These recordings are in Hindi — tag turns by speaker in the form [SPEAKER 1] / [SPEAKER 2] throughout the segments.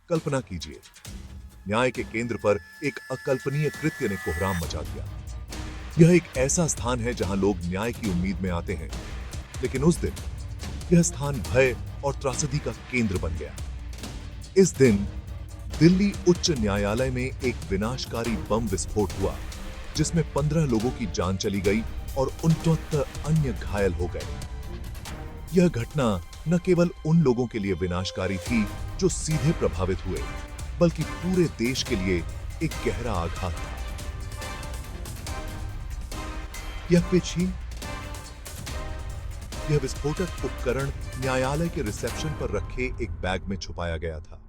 [SPEAKER 1] कल्पना कीजिए, न्याय के केंद्र पर एक अकल्पनीय कृत्य ने कोहराम मचा दिया। यह एक ऐसा स्थान है जहां लोग न्याय की उम्मीद में आते हैं, लेकिन उस दिन यह स्थान भय और त्रासदी का केंद्र बन गया। इस दिन दिल्ली उच्च न्यायालय में एक विनाशकारी बम विस्फोट हुआ, जिसमें 15 लोगों की जान चली गई और 69 अन्य घायल हो गए। यह घटना न केवल उन लोगों के लिए विनाशकारी थी जो सीधे प्रभावित हुए, बल्कि पूरे देश के लिए एक गहरा आघात था। यह विस्फोटक उपकरण न्यायालय के रिसेप्शन पर रखे एक बैग में छुपाया गया था।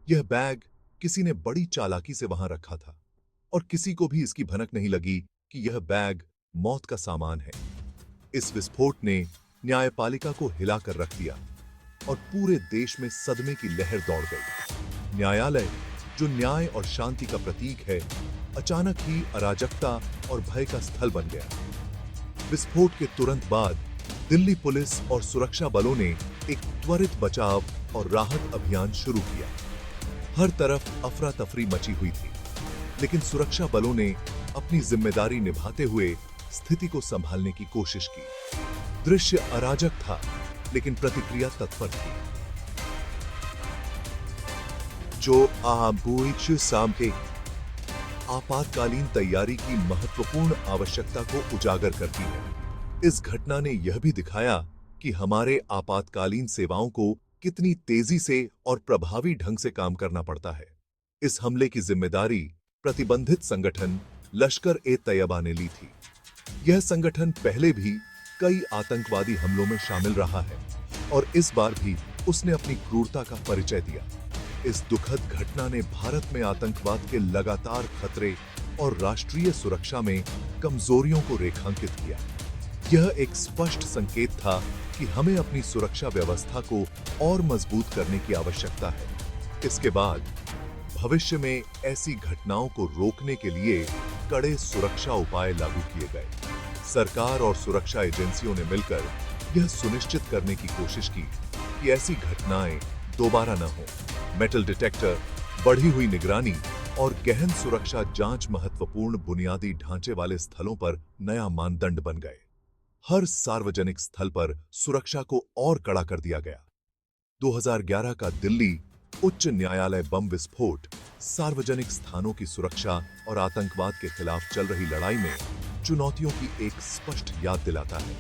[SPEAKER 1] यह बैग किसी ने बड़ी चालाकी से वहां रखा था और किसी को भी इसकी भनक नहीं लगी कि यह बैग मौत का सामान है। इस विस्फोट ने न्यायपालिका को हिलाकर रख दिया और पूरे देश में सदमे की लहर दौड़ गई। न्यायालय, जो न्याय और शांति का प्रतीक है, अचानक ही अराजकता और भय का स्थल बन गया। विस्फोट के तुरंत बाद दिल्ली पुलिस और सुरक्षा बलों ने एक त्वरित बचाव और राहत अभियान शुरू किया। हर तरफ अफरा तफरी मची हुई थी, लेकिन सुरक्षा बलों ने अपनी जिम्मेदारी निभाते हुए स्थिति को संभालने की कोशिश की। दृश्य अराजक था, लेकिन प्रतिक्रिया तत्पर थी। जो सामने आपातकालीन तैयारी की महत्वपूर्ण आवश्यकता को उजागर करती है। इस घटना ने यह भी दिखाया कि हमारे आपातकालीन सेवाओं को कितनी तेजी से और प्रभावी ढंग से काम करना पड़ता है। इस हमले की जिम्मेदारी प्रतिबंधित संगठन लश्कर-ए-तैयबा ने ली थी। यह संगठन पहले भी कई आतंकवादी हमलों में शामिल रहा है और इस बार भी उसने अपनी क्रूरता का परिचय दिया। इस दुखद घटना ने भारत में आतंकवाद के लगातार खतरे और राष्ट्रीय सुरक्षा में कमजोरियों को रेखांकित किया। यह एक स्पष्ट संकेत था कि हमें अपनी सुरक्षा व्यवस्था को और मजबूत करने की आवश्यकता है। इसके बाद भविष्य में ऐसी घटनाओं को रोकने के लिए कड़े सुरक्षा उपाय लागू किए गए। सरकार और सुरक्षा एजेंसियों ने मिलकर यह सुनिश्चित करने की कोशिश की कि ऐसी घटनाएं दोबारा न हो। मेटल डिटेक्टर, बढ़ी हुई निगरानी और गहन सुरक्षा जांच महत्वपूर्ण बुनियादी ढांचे वाले स्थलों पर नया मानदंड बन गए। हर सार्वजनिक स्थल पर सुरक्षा को और कड़ा कर दिया गया। 2011 का दिल्ली उच्च न्यायालय बम विस्फोट सार्वजनिक स्थानों की सुरक्षा और आतंकवाद के खिलाफ चल रही लड़ाई में चुनौतियों की एक स्पष्ट याद दिलाता है।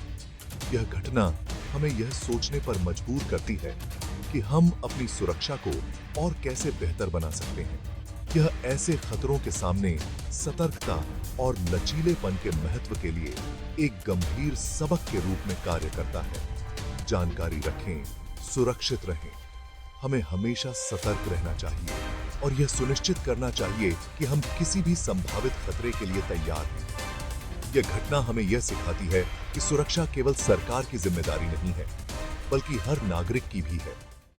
[SPEAKER 1] यह घटना हमें यह सोचने पर मजबूर करती है कि हम अपनी सुरक्षा को और कैसे बेहतर बना सकते हैं। यह ऐसे खतरों के सामने सतर्कता और लचीलेपन के महत्व के लिए एक गंभीर सबक के रूप में कार्य करता है। जानकारी रखें, सुरक्षित रहें। हमें हमेशा सतर्क रहना चाहिए और यह सुनिश्चित करना चाहिए कि हम किसी भी संभावित खतरे के लिए तैयार हैं। यह घटना हमें यह सिखाती है कि सुरक्षा केवल सरकार की जिम्मेदारी नहीं है, बल्कि हर नागरिक की भी है।